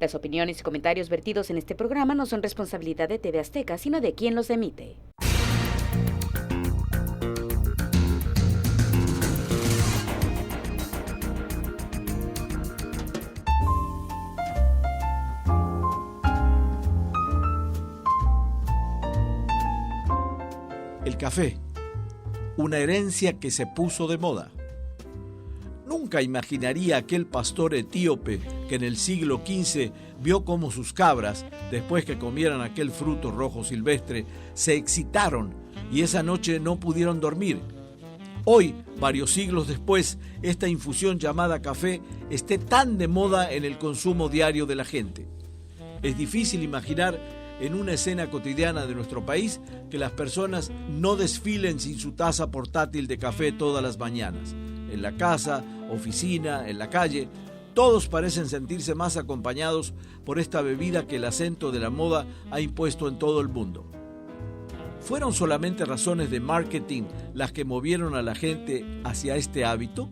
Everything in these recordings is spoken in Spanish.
Las opiniones y comentarios vertidos en este programa no son responsabilidad de TV Azteca, sino de quien los emite. El café, una herencia que se puso de moda. Nunca imaginaría aquel pastor etíope que en el siglo XV vio cómo sus cabras, después que comieran aquel fruto rojo silvestre, se excitaron y esa noche no pudieron dormir. Hoy, varios siglos después, esta infusión llamada café esté tan de moda en el consumo diario de la gente. Es difícil imaginar en una escena cotidiana de nuestro país que las personas no desfilen sin su taza portátil de café todas las mañanas. En la casa, oficina, en la calle, todos parecen sentirse más acompañados por esta bebida que el acento de la moda ha impuesto en todo el mundo. ¿Fueron solamente razones de marketing las que movieron a la gente hacia este hábito?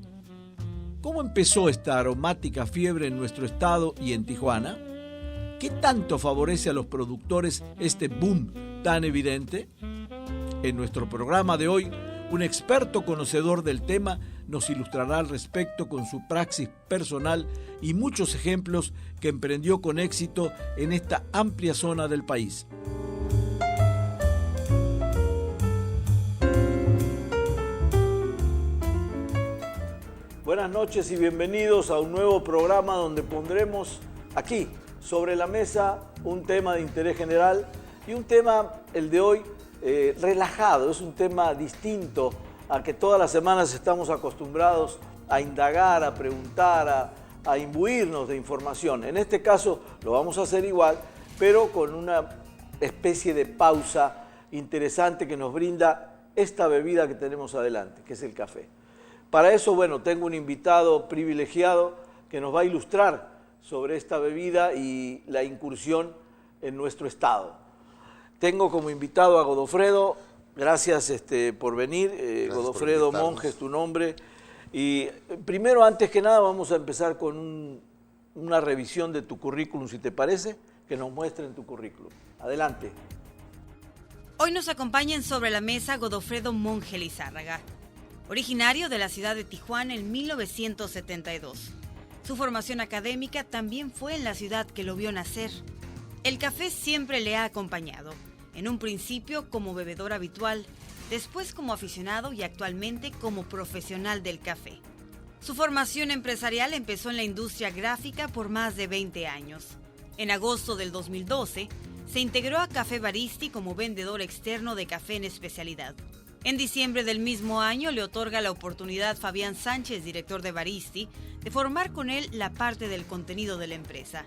¿Cómo empezó esta aromática fiebre en nuestro estado y en Tijuana? ¿Qué tanto favorece a los productores este boom tan evidente? En nuestro programa de hoy, un experto conocedor del tema nos ilustrará al respecto con su praxis personal y muchos ejemplos que emprendió con éxito en esta amplia zona del país. Buenas noches y bienvenidos a un nuevo programa donde pondremos aquí sobre la mesa un tema de interés general y un tema, el de hoy, relajado. Es un tema distinto a que todas las semanas estamos acostumbrados a indagar, a preguntar, a imbuirnos de información. En este caso lo vamos a hacer igual, pero con una especie de pausa interesante que nos brinda esta bebida que tenemos adelante, que es el café. Para eso, bueno, tengo un invitado privilegiado que nos va a ilustrar sobre esta bebida y la incursión en nuestro estado. Tengo como invitado a Godofredo. Gracias por venir. Godofredo Monge es tu nombre. Y primero, antes que nada, vamos a empezar con una revisión de tu currículum, si te parece, que nos muestren tu currículum. Adelante. Hoy nos acompaña en Sobre la Mesa Godofredo Monge Lizárraga, originario de la ciudad de Tijuana en 1972. Su formación académica también fue en la ciudad que lo vio nacer. El café siempre le ha acompañado, en un principio como bebedor habitual, después como aficionado y actualmente como profesional del café. Su formación empresarial empezó en la industria gráfica por más de 20 años. En agosto del 2012, se integró a Café Baristi como vendedor externo de café en especialidad. En diciembre del mismo año le otorga la oportunidad Fabián Sánchez, director de Baristi, de formar con él la parte del contenido de la empresa.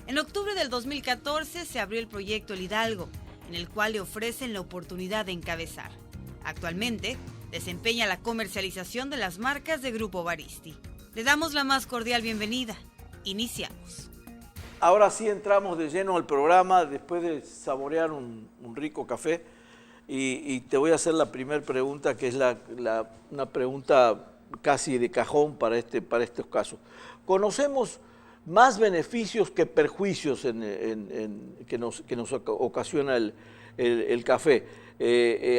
En octubre del 2014 se abrió el proyecto El Hidalgo, en el cual le ofrecen la oportunidad de encabezar. Actualmente, desempeña la comercialización de las marcas de Grupo Baristi. Le damos la más cordial bienvenida. Iniciamos. Ahora sí entramos de lleno al programa, después de saborear un rico café. Y te voy a hacer la primera pregunta, que es una pregunta casi de cajón para estos casos. ¿Conocemos más beneficios que perjuicios que nos ocasiona el café?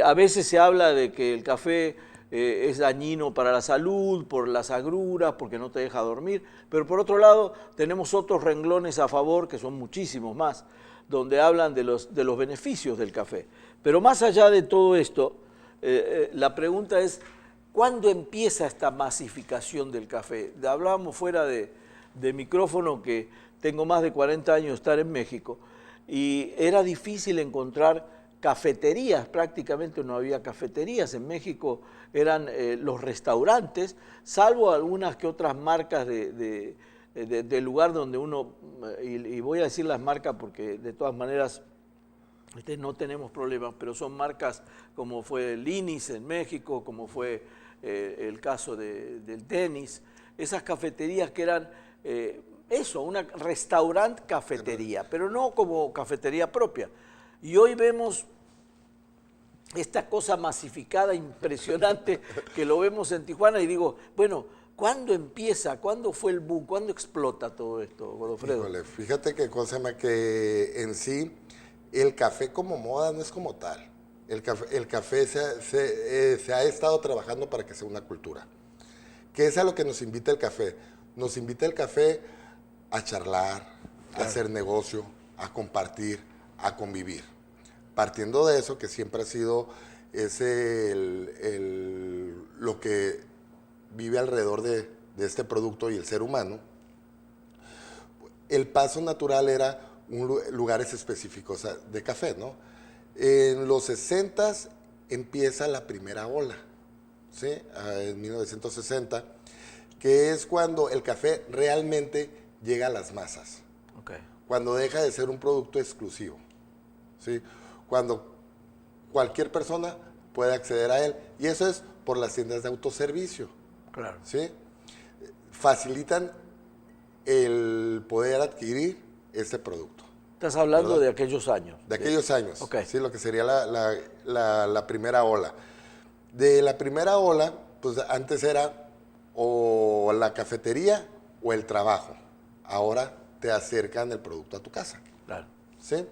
A veces se habla de que el café es dañino para la salud, por las agruras, porque no te deja dormir, pero por otro lado tenemos otros renglones a favor, que son muchísimos más, donde hablan de los beneficios del café. Pero más allá de todo esto, la pregunta es, ¿cuándo empieza esta masificación del café? Hablábamos fuera de micrófono que tengo más de 40 años de estar en México y era difícil encontrar cafeterías, prácticamente no había cafeterías. En México eran los restaurantes, salvo algunas que otras marcas del lugar donde uno, y voy a decir las marcas porque de todas maneras no tenemos problemas, pero son marcas como fue Linis en México, como fue el caso del tenis, esas cafeterías que eran una restaurant cafetería, pero no como cafetería propia. Y hoy vemos esta cosa masificada, impresionante, que lo vemos en Tijuana y digo, bueno, ¿Cuándo empieza? ¿Cuándo fue el boom? ¿Cuándo explota todo esto, Godofredo? Híjole, fíjate que cosa llama que en sí el café como moda no es como tal. El café se ha estado trabajando para que sea una cultura. ¿Qué es a lo que nos invita el café? Nos invita el café a charlar, a hacer negocio, a compartir, a convivir. Partiendo de eso, que siempre ha sido lo que vive alrededor de este producto y el ser humano, el paso natural era lugares específicos de café, ¿no? En los 60s empieza la primera ola, ¿sí? En 1960, que es cuando el café realmente llega a las masas. Okay. Cuando deja de ser un producto exclusivo, ¿sí? Cuando cualquier persona puede acceder a él. Y eso es por las tiendas de autoservicio. Claro. ¿Sí? Facilitan el poder adquirir este producto. Estás hablando, ¿verdad?, de aquellos años. De aquellos años. Okay. Sí, lo que sería la primera ola. De la primera ola, pues antes era o la cafetería o el trabajo. Ahora te acercan el producto a tu casa. Claro. ¿Sí?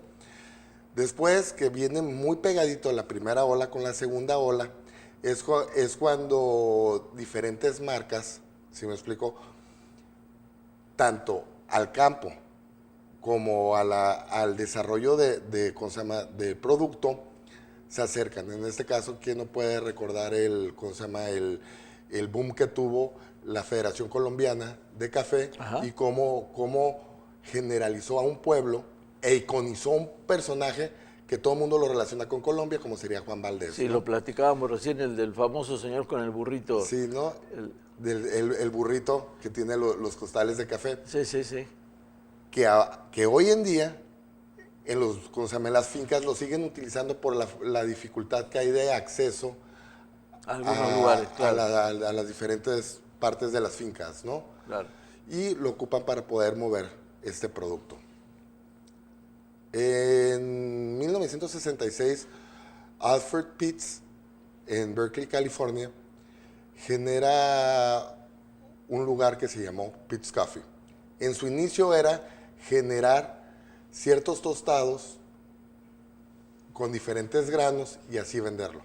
Después, que viene muy pegadito la primera ola con la segunda ola, es cuando diferentes marcas, si me explico, tanto al campo como al desarrollo ¿cómo se llama?, del producto, se acercan. En este caso, ¿quién no puede recordar ¿cómo se llama?, el boom que tuvo la Federación Colombiana de Café? Ajá. Y cómo generalizó a un pueblo e iconizó un personaje que todo el mundo lo relaciona con Colombia, como sería Juan Valdez. Sí, ¿no? Lo platicábamos recién, el del famoso señor con el burrito. Sí, ¿no? El burrito que tiene los costales de café. Sí, sí, sí. Que hoy en día, en las fincas lo siguen utilizando por la dificultad que hay de acceso a algunos lugares, claro, a las diferentes partes de las fincas, ¿no? Claro. Y lo ocupan para poder mover este producto. En 1966, Alfred Pitts, en Berkeley, California, genera un lugar que se llamó Pitts Coffee. En su inicio era generar ciertos tostados con diferentes granos y así venderlo.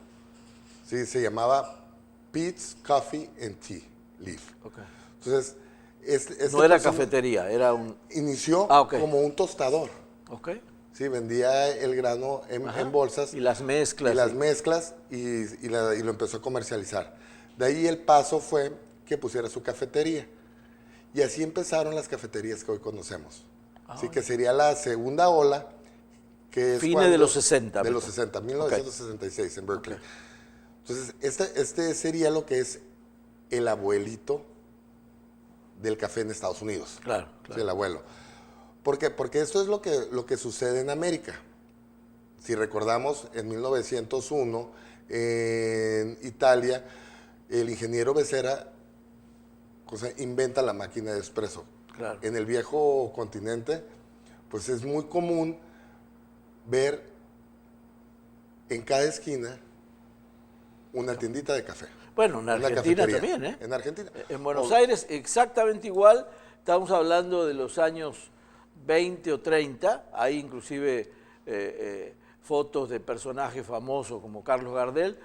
¿Sí? Se llamaba Pitts Coffee and Tea Leaf. Okay. Entonces, no era cafetería, era un... Inició como un tostador. Okay. Sí, vendía el grano en bolsas. Y las mezclas. Y las mezclas y lo empezó a comercializar. De ahí el paso fue que pusiera su cafetería. Y así empezaron las cafeterías que hoy conocemos. Así que sería la segunda ola, que es fines de los 60. De los 60, 1966 en Berkeley. Okay. Entonces, este sería lo que es el abuelito del café en Estados Unidos. Claro, claro. Sí, el abuelo. ¿Por qué? Porque esto es lo que sucede en América. Si recordamos, en 1901, en Italia, el ingeniero Becerra inventa la máquina de espresso. Claro. En el viejo continente, pues es muy común ver en cada esquina una tiendita de café. Bueno, en Argentina también, ¿eh? En Argentina. En Buenos Aires exactamente igual. Estamos hablando de los años 20 o 30, hay inclusive fotos de personajes famosos como Carlos Gardel,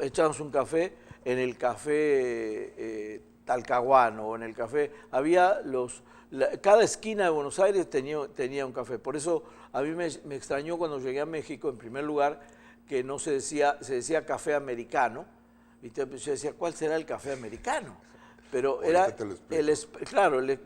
echamos un café en el café Talcahuano o en el café, había cada esquina de Buenos Aires tenía un café, por eso a mí me extrañó cuando llegué a México, en primer lugar, que no se decía café americano, y yo decía, ¿cuál será el café americano? Pero era,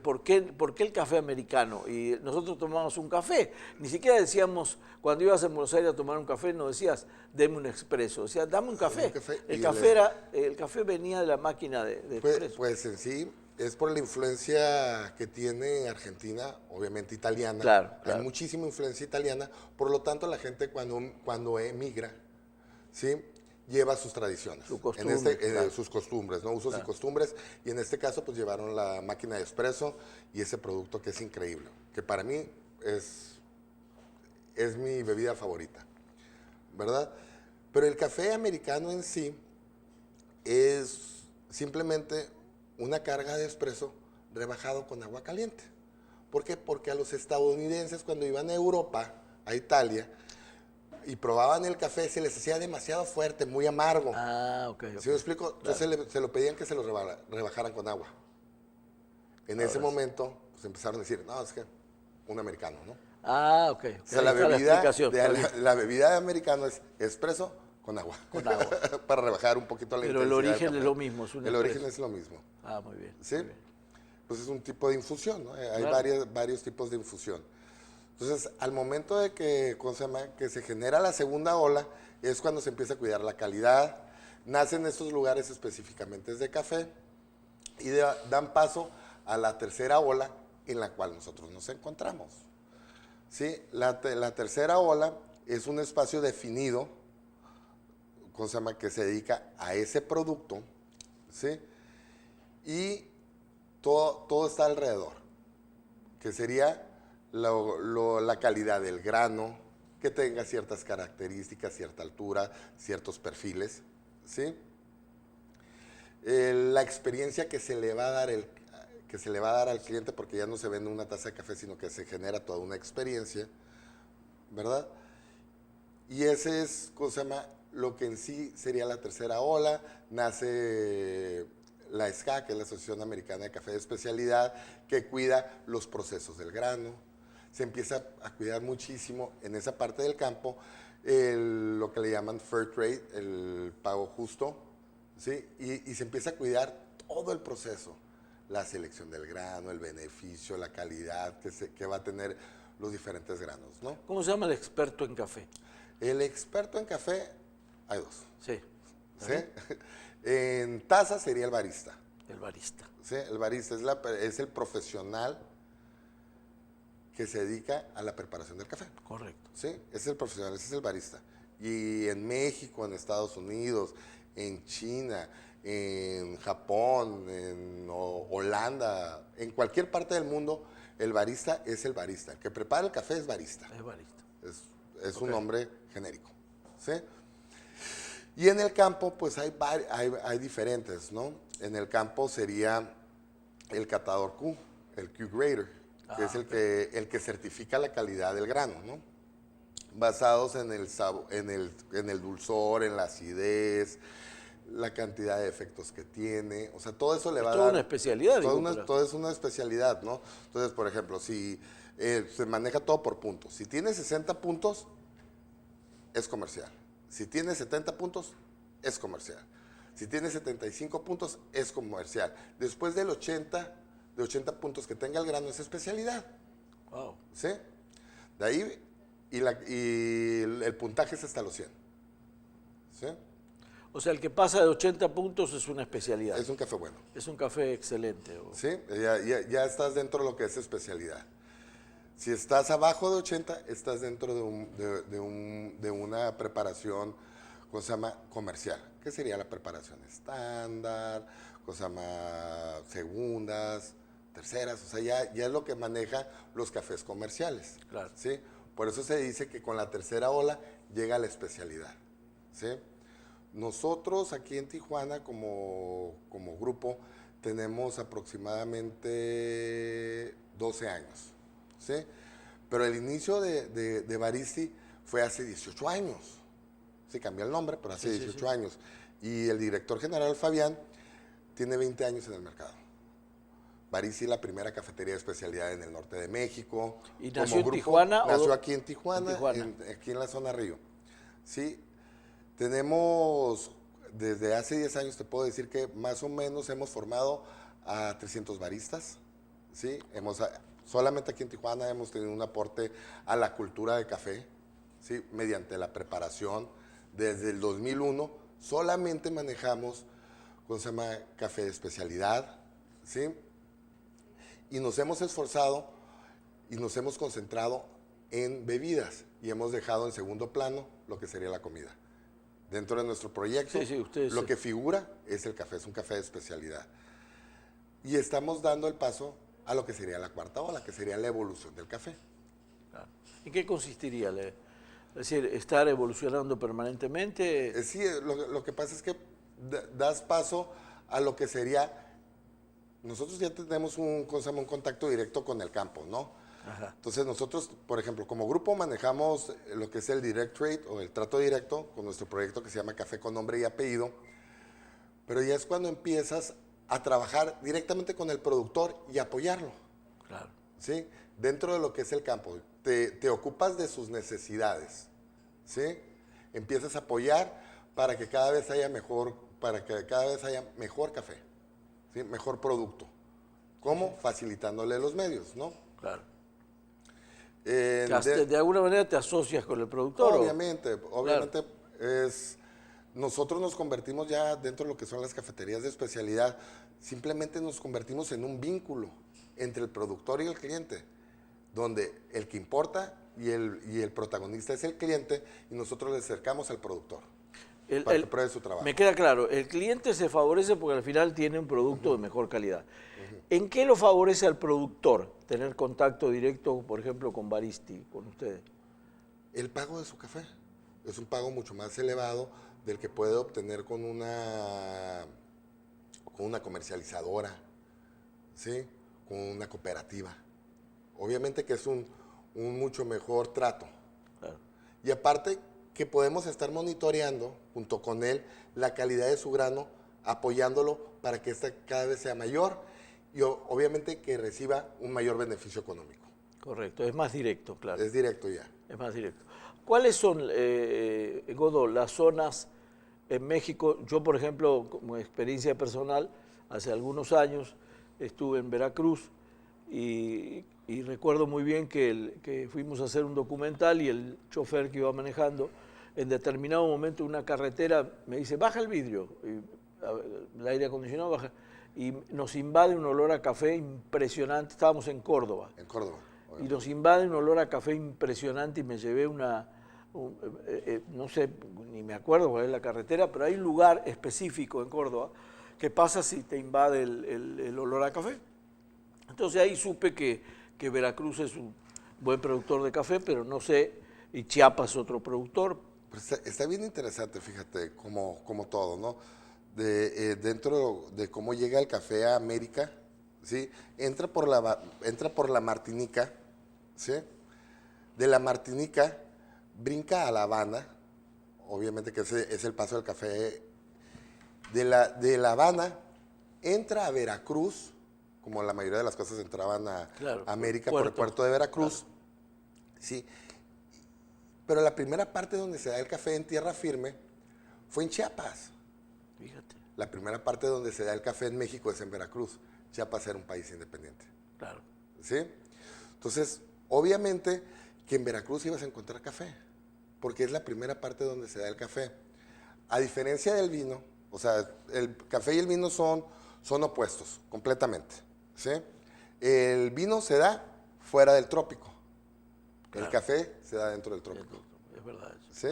¿por qué el café americano? Y nosotros tomamos un café. Ni siquiera decíamos, cuando ibas a Buenos Aires a tomar un café, no decías, deme un expreso. Decías, dame un café. El café venía de la máquina de expreso. Pues en sí, es por la influencia que tiene Argentina, obviamente italiana. Claro. Hay muchísima influencia italiana. Por lo tanto, la gente cuando emigra, ¿sí?, lleva sus tradiciones, sus costumbres, ¿no? Usos y costumbres, y en este caso pues llevaron la máquina de espresso y ese producto que es increíble, que para mí es mi bebida favorita, ¿verdad? Pero el café americano en sí es simplemente una carga de espresso rebajado con agua caliente. ¿Por qué? Porque a los estadounidenses cuando iban a Europa, a Italia, y probaban el café, se les hacía demasiado fuerte, muy amargo. Ah, ok. ¿Sí me explico? Entonces se lo pedían que se lo rebajaran con agua. En ese momento, pues empezaron a decir, no, es que un americano, ¿no? Ah, ok. O sea, la bebida, la de bebida de americano es espresso con agua. Con agua. Para rebajar un poquito la Pero el intensidad del origen café. es lo mismo. Es un El origen expreso. es lo mismo. Ah, muy bien. ¿Sí? Muy bien. Pues es un tipo de infusión, ¿no? Hay Claro. varios tipos de infusión. Entonces, al momento de que, ¿cómo se llama? Que se genera la segunda ola, es cuando se empieza a cuidar la calidad. Nacen estos lugares específicamente de café y dan paso a la tercera ola en la cual nosotros nos encontramos. ¿Sí? La tercera ola es un espacio definido, ¿cómo se llama? Que se dedica a ese producto, ¿sí? Y todo está alrededor, que sería la calidad del grano, que tenga ciertas características, cierta altura, ciertos perfiles, ¿sí? La experiencia que se le va a dar al cliente, porque ya no se vende una taza de café, sino que se genera toda una experiencia, ¿verdad? Y ese es, ¿cómo se llama? Lo que en sí sería la tercera ola. Nace la SCA, que es la Asociación Americana de Café de Especialidad, que cuida los procesos del grano. Se empieza a cuidar muchísimo en esa parte del campo lo que le llaman fair trade, el pago justo, ¿sí? Y se empieza a cuidar todo el proceso, la selección del grano, el beneficio, la calidad que va a tener los diferentes granos, ¿no? ¿Cómo se llama el experto en café? El experto en café, hay dos, Sí. ¿sí? En taza sería el barista. El barista. ¿Sí? El barista es el profesional que se dedica a la preparación del café. Correcto. ¿Sí? Ese es el profesional, ese es el barista. Y en México, en Estados Unidos, en China, en Japón, en Holanda, en cualquier parte del mundo, el barista es el barista. El que prepara el café es barista. Es barista. Es un nombre genérico. ¿Sí? Y en el campo, pues hay diferentes, ¿no? En el campo sería el catador Q, el Q-Grader, que es el que certifica la calidad del grano, ¿no? Basados en el dulzor, en la acidez, la cantidad de efectos que tiene, o sea, todo eso le va a dar... toda una especialidad. Todo es una especialidad, ¿no? Entonces, por ejemplo, si se maneja todo por puntos, si tiene 60 puntos, es comercial. Si tiene 70 puntos, es comercial. Si tiene 75 puntos, es comercial. Después de 80 puntos que tenga el grano, es especialidad. Wow. ¿Sí? De ahí, y el puntaje es hasta los 100. ¿Sí? O sea, el que pasa de 80 puntos es una especialidad. Es un café bueno. Es un café excelente. ¿Sí? Ya estás dentro de lo que es especialidad. Si estás abajo de 80, estás dentro de una preparación, ¿cómo se llama? Comercial. ¿Qué sería la preparación estándar? ¿Cómo se llama? Segundas, terceras. O sea, ya es lo que maneja los cafés comerciales. Claro. ¿Sí? Por eso se dice que con la tercera ola llega la especialidad. ¿Sí? Nosotros aquí en Tijuana, como grupo, tenemos aproximadamente 12 años. ¿Sí? Pero el inicio de Baristi fue hace 18 años. Se cambió el nombre, pero hace 18 años. Y el director general, Fabián, tiene 20 años en el mercado. Baristi, la primera cafetería de especialidad en el norte de México. ¿Y nació en Tijuana? Nació aquí en Tijuana, en Tijuana. aquí en la zona Río. Sí, tenemos, desde hace 10 años te puedo decir que más o menos hemos formado a 300 baristas. ¿Sí? Solamente aquí en Tijuana hemos tenido un aporte a la cultura de café, ¿sí? Mediante la preparación. Desde el 2001 solamente manejamos, ¿cómo se llama? Café de especialidad, ¿sí? Y nos hemos esforzado y nos hemos concentrado en bebidas y hemos dejado en segundo plano lo que sería la comida. Dentro de nuestro proyecto, lo que figura es el café, es un café de especialidad. Y estamos dando el paso a lo que sería la cuarta ola, que sería la evolución del café. Claro. ¿En qué consistiría? Es decir, estar evolucionando permanentemente. Sí, lo que pasa es que das paso a lo que sería nosotros ya tenemos un contacto directo con el campo, ¿no? Ajá. Entonces nosotros, por ejemplo, como grupo manejamos lo que es el direct trade o el trato directo con nuestro proyecto que se llama Café con Nombre y Apellido, pero ya es cuando empiezas a trabajar directamente con el productor y apoyarlo, Claro. ¿sí? Dentro de lo que es el campo, te ocupas de sus necesidades, ¿sí? Empiezas a apoyar para que cada vez haya mejor café, ¿sí? Mejor producto. ¿Cómo? Facilitándole los medios, ¿no? Claro. De alguna manera te asocias con el productor. Obviamente, nosotros nos convertimos ya dentro de lo que son las cafeterías de especialidad, simplemente nos convertimos en un vínculo entre el productor y el cliente, donde el que importa y el protagonista es el cliente y nosotros le acercamos al productor para que pruebe su trabajo. Me queda claro, el cliente se favorece porque al final tiene un producto de mejor calidad. ¿En qué lo favorece al productor tener contacto directo, por ejemplo, con Baristi, con ustedes? El pago de su café es un pago mucho más elevado del que puede obtener con una comercializadora, ¿sí? Con una cooperativa. Obviamente que es un mucho mejor trato. Claro. Y aparte que podemos estar monitoreando junto con él la calidad de su grano, apoyándolo para que esta cada vez sea mayor y obviamente que reciba un mayor beneficio económico. Correcto, es más directo, claro. Es directo ya. Es más directo. ¿Cuáles son, Godo, las zonas en México? Yo, por ejemplo, como experiencia personal, hace algunos años estuve en Veracruz y recuerdo muy bien que fuimos a hacer un documental y el chofer que iba manejando, en determinado momento una carretera me dice, baja el vidrio, y el aire acondicionado baja, y nos invade un olor a café impresionante. Estábamos en Córdoba. En Córdoba. Y nos invade un olor a café impresionante y me llevé no sé, ni me acuerdo cuál es la carretera, pero hay un lugar específico en Córdoba que pasa si te invade el olor a café. Entonces ahí supe que Veracruz es un buen productor de café, pero no sé, y Chiapas otro productor. Pues está bien interesante, fíjate, como todo, ¿no? Dentro de cómo llega el café a América, ¿sí? Entra por la Martinica, ¿sí? De la Martinica brinca a La Habana, obviamente que ese es el paso del café. De La Habana entra a Veracruz, como la mayoría de las cosas entraban a América por el puerto de Veracruz, claro. ¿Sí? Pero la primera parte donde se da el café en tierra firme fue en Chiapas. Fíjate. La primera parte donde se da el café en México es en Veracruz. Chiapas era un país independiente. Claro. ¿Sí? Entonces, obviamente que en Veracruz ibas a encontrar café, porque es la primera parte donde se da el café. A diferencia del vino, o sea, el café y el vino son opuestos, completamente. ¿Sí? El vino se da fuera del trópico. Claro. El café se da dentro del trópico. Es verdad eso. ¿Sí?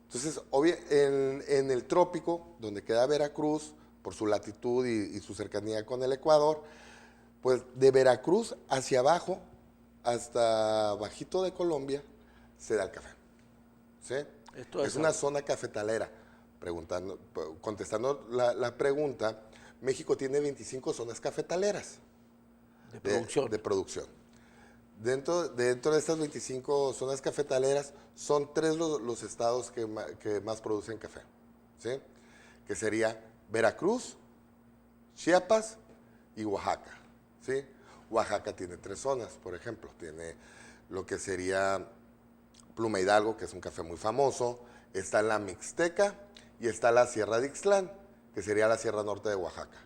Entonces, en el trópico, donde queda Veracruz, por su latitud y su cercanía con el Ecuador, pues de Veracruz hacia abajo, hasta bajito de Colombia, se da el café. ¿Sí? Es una zona cafetalera. Contestando la pregunta, México tiene 25 zonas cafetaleras de producción. Dentro de estas 25 zonas cafetaleras, son 3 los estados que más producen café, ¿sí? Que sería Veracruz, Chiapas y Oaxaca, ¿sí? Oaxaca tiene 3 zonas, por ejemplo. Tiene lo que sería Pluma Hidalgo, que es un café muy famoso. Está la Mixteca y está la Sierra de Ixtlán, que sería la Sierra Norte de Oaxaca,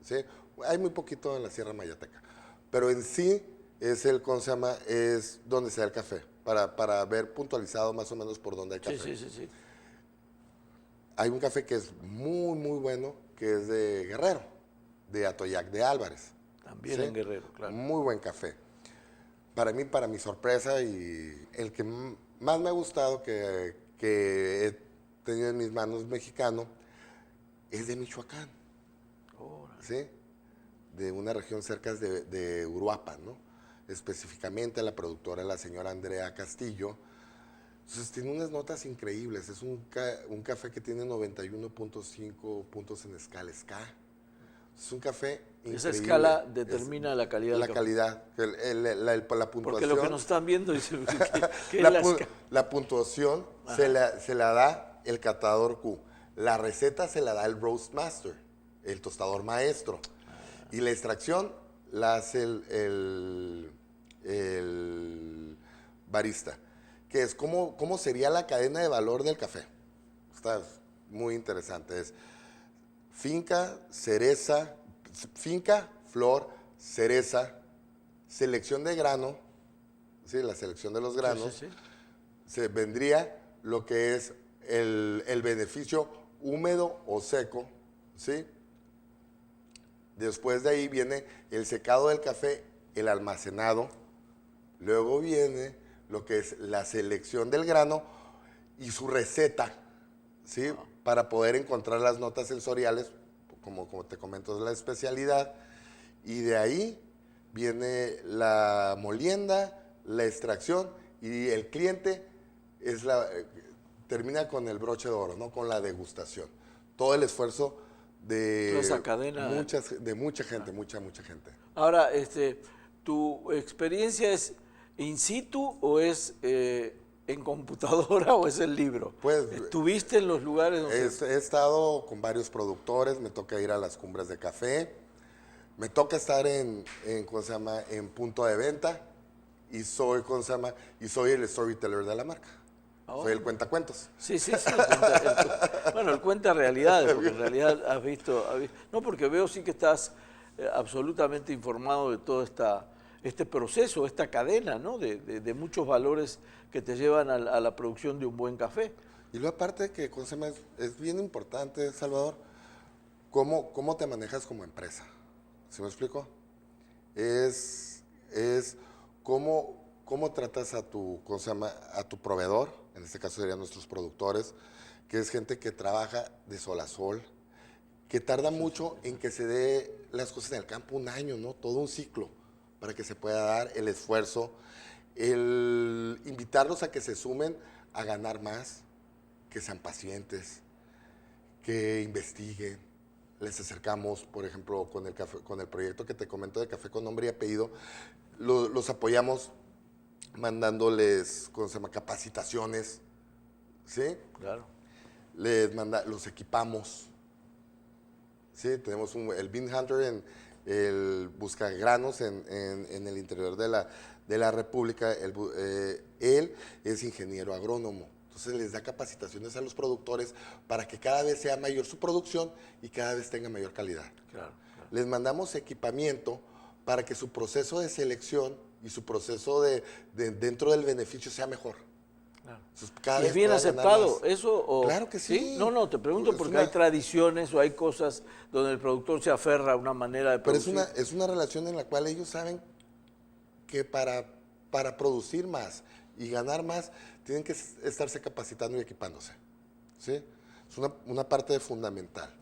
¿sí? Hay muy poquito en la Sierra Mayateca, pero en sí es es donde se da el café, para ver puntualizado más o menos por dónde hay café. Sí. Hay un café que es muy, muy bueno, que es de Guerrero, de Atoyac de Álvarez. También ¿sí? En Guerrero, claro. Muy buen café. Para mí, para mi sorpresa, y el que más me ha gustado que he tenido en mis manos mexicano, es de Michoacán. ¿Sí? De una región cerca de Uruapan, ¿no? Específicamente la productora es la señora Andrea Castillo. Entonces tiene unas notas increíbles. Es un café que tiene 91.5 puntos en escala Ska. Es Es un café increíble. Esa escala determina la calidad del La café. calidad, la puntuación. Porque lo que nos están viendo dice que es la puntuación se la da el catador Q. La receta se la da el roast master, el tostador maestro. Y la extracción la hace el barista. Que es cómo sería la cadena de valor del café. Está muy interesante. Es finca, cereza, finca, flor, cereza, selección de grano, ¿sí? La selección de los granos, Sí. se vendría lo que es el beneficio húmedo o seco, ¿sí? Después de ahí viene el secado del café, el almacenado, luego viene lo que es la selección del grano y su receta, ¿sí? Para poder encontrar las notas sensoriales, como te comento, es la especialidad. Y de ahí viene la molienda, la extracción, y el cliente termina con el broche de oro, ¿no? Con la degustación. Todo el esfuerzo de Toda esa cadena. de mucha gente, mucha gente. Ahora, ¿tu experiencia es in situ o es en computadora o es el libro? Pues, ¿estuviste en los lugares donde...? He estado con varios productores, me toca ir a las cumbres de café, me toca estar ¿cómo se llama? En punto de venta y soy el storyteller de la marca. Oh. Soy el cuentacuentos. Sí. Bueno, el cuenta realidades, porque en realidad has visto... No, porque veo sí que estás absolutamente informado de todo este proceso, esta cadena, ¿no? De muchos valores que te llevan a la producción de un buen café. Y luego aparte que ¿cómo se llama? Es bien importante, Salvador, cómo te manejas como empresa. ¿Sí me explico? Es cómo tratas a ¿cómo se llama? A tu proveedor, en este caso serían nuestros productores, que es gente que trabaja de sol a sol, que tarda mucho en que se dé las cosas en el campo, un año, ¿no? Todo un ciclo para que se pueda dar el esfuerzo, el invitarlos a que se sumen a ganar más, que sean pacientes, que investiguen. Les acercamos, por ejemplo, con el proyecto que te comento de Café con Nombre y Apellido, los apoyamos mandándoles, ¿cómo se llama? Capacitaciones, ¿sí? Claro. Los equipamos, ¿sí? Tenemos el Bean Hunter, el Buscagranos en el interior de la República. Él es ingeniero agrónomo. Entonces les da capacitaciones a los productores para que cada vez sea mayor su producción y cada vez tenga mayor calidad. Claro. Les mandamos equipamiento para que su proceso de selección y su proceso dentro del beneficio sea mejor. Claro. Entonces, cada ¿Y vez es bien pueda ganar aceptado más. eso? O, Claro que sí. No, te pregunto porque hay tradiciones o hay cosas donde el productor se aferra a una manera de producir. Pero es una relación en la cual ellos saben que para producir más y ganar más, tienen que estarse capacitando y equipándose, ¿sí? Es una parte fundamental,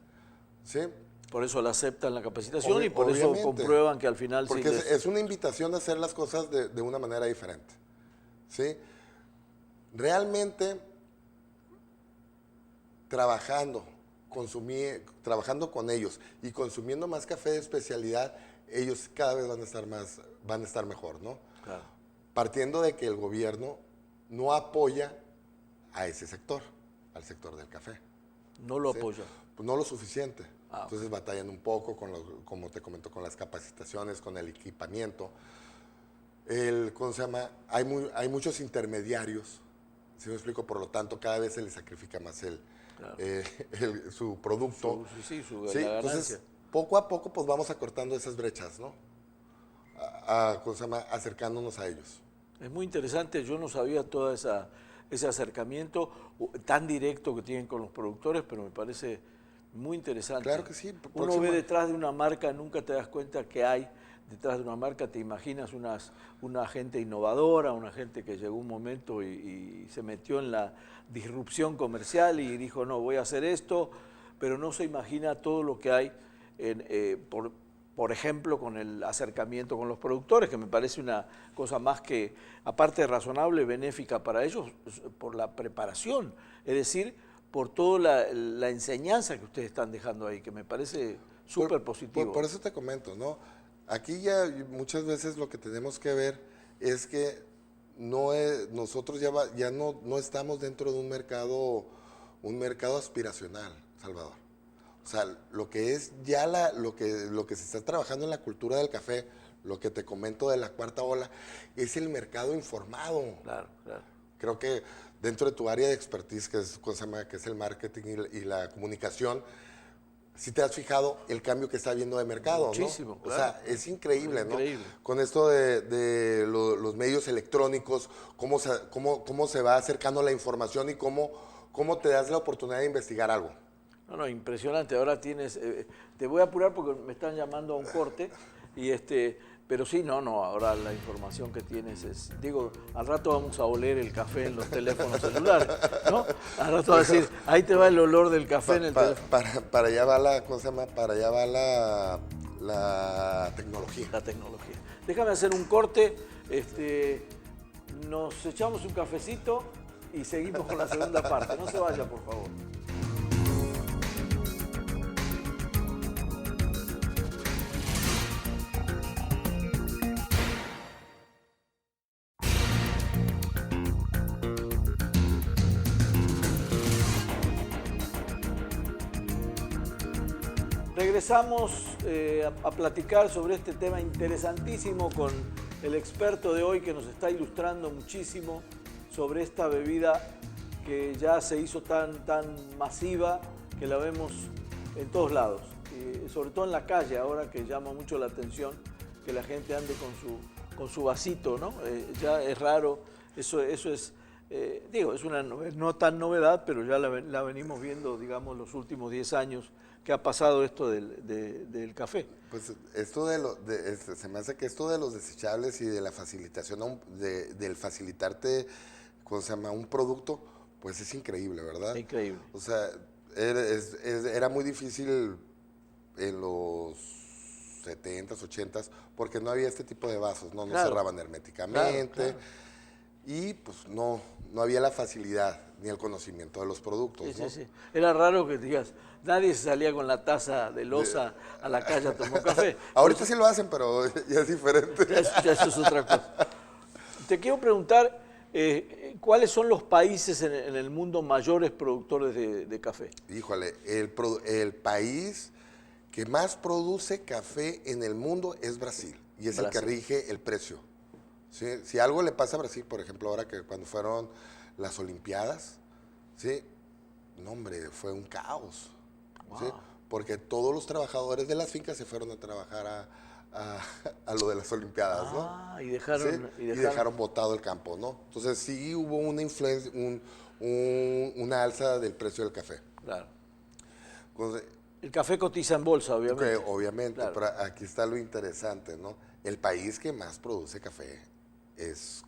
¿sí? Por eso la aceptan la capacitación y por Obviamente. eso comprueban que al final Porque sí es una invitación a hacer las cosas de una manera diferente, ¿sí? Realmente, trabajando con ellos y consumiendo más café de especialidad, ellos cada vez van a estar mejor, ¿no? Claro. Partiendo de que el gobierno no apoya a ese sector, al sector del café. No lo ¿sí? apoya. Pues no lo suficiente. Ah, Entonces batallan un poco, como te comento, con las capacitaciones, con el equipamiento. ¿Cómo se llama? Hay muchos intermediarios, ¿sí me explico? Por lo tanto, cada vez se les sacrifica más su producto. Su ¿sí? la ganancia. Entonces, poco a poco, pues vamos acortando esas brechas, ¿no? ¿Cómo se llama? Acercándonos a ellos. Es muy interesante, yo no sabía todo ese acercamiento tan directo que tienen con los productores, pero me parece muy interesante. Claro que sí. Uno ve detrás de una marca, nunca te das cuenta que hay detrás de una marca, te imaginas una gente innovadora, una gente que llegó un momento y se metió en la disrupción comercial y dijo, no, voy a hacer esto, pero no se imagina todo lo que hay, por ejemplo, con el acercamiento con los productores, que me parece una cosa más que, aparte de razonable, benéfica para ellos, por la preparación, es decir, por toda la enseñanza que ustedes están dejando ahí, que me parece súper positivo. Por eso te comento, ¿no? Aquí ya muchas veces lo que tenemos que ver es que nosotros ya no estamos dentro de un mercado aspiracional, Salvador. O sea, lo que es ya lo que se está trabajando en la cultura del café, lo que te comento de la cuarta ola, es el mercado informado. Claro, claro. Creo que dentro de tu área de expertise, que es el marketing y la comunicación, si te has fijado el cambio que está habiendo de mercado, Muchísimo, ¿no? claro. O sea, es increíble, ¿no? Increíble. Con esto de los medios electrónicos, cómo se va acercando la información y cómo te das la oportunidad de investigar algo. No, impresionante. Ahora tienes, te voy a apurar porque me están llamando a un corte pero sí, ahora la información que tienes digo, al rato vamos a oler el café en los teléfonos celulares, ¿no? Al rato va a decir, ahí te va el olor del café en el teléfono. Para allá va ¿cómo se llama? Para allá va la tecnología. La tecnología. Déjame hacer un corte, nos echamos un cafecito y seguimos con la segunda parte. No se vaya, por favor. Regresamos a platicar sobre este tema interesantísimo con el experto de hoy que nos está ilustrando muchísimo sobre esta bebida que ya se hizo tan masiva que la vemos en todos lados, sobre todo en la calle ahora, que llama mucho la atención que la gente ande con su vasito, ¿no? Ya es raro, eso es, es una no tan novedad, pero ya la venimos viendo, digamos, los últimos 10 años que ha pasado esto del café. Pues esto se me hace que esto de los desechables y de la facilitación, del facilitarte, ¿cómo se llama?, un producto, pues es increíble, ¿verdad? Increíble. O sea, era muy difícil en los 70s, 80s, porque no había este tipo de vasos, no Claro. cerraban herméticamente, Claro. y pues no había la facilidad ni el conocimiento de los productos, Sí, ¿no? sí. Era raro que digas, nadie se salía con la taza de loza a la calle a tomar café. Ahorita sí lo hacen, pero ya es diferente. Ya eso es otra cosa. Te quiero preguntar, ¿cuáles son los países en el mundo mayores productores de café? Híjole, el país que más produce café en el mundo es Brasil, y es el que Brasil. rige el precio. ¿Sí? Si algo le pasa a Brasil, por ejemplo, ahora que cuando fueron las Olimpiadas, ¿sí? No, hombre, fue un caos. Wow. ¿Sí? Porque todos los trabajadores de las fincas se fueron a trabajar a lo de las Olimpiadas, ¿no? Y dejaron, ¿Sí? Y dejaron botado el campo, ¿no? Entonces sí hubo una influencia, una alza del precio del café. Claro. Entonces, El café cotiza en bolsa, obviamente. obviamente, Claro. pero aquí está lo interesante, ¿no? El país que más produce café es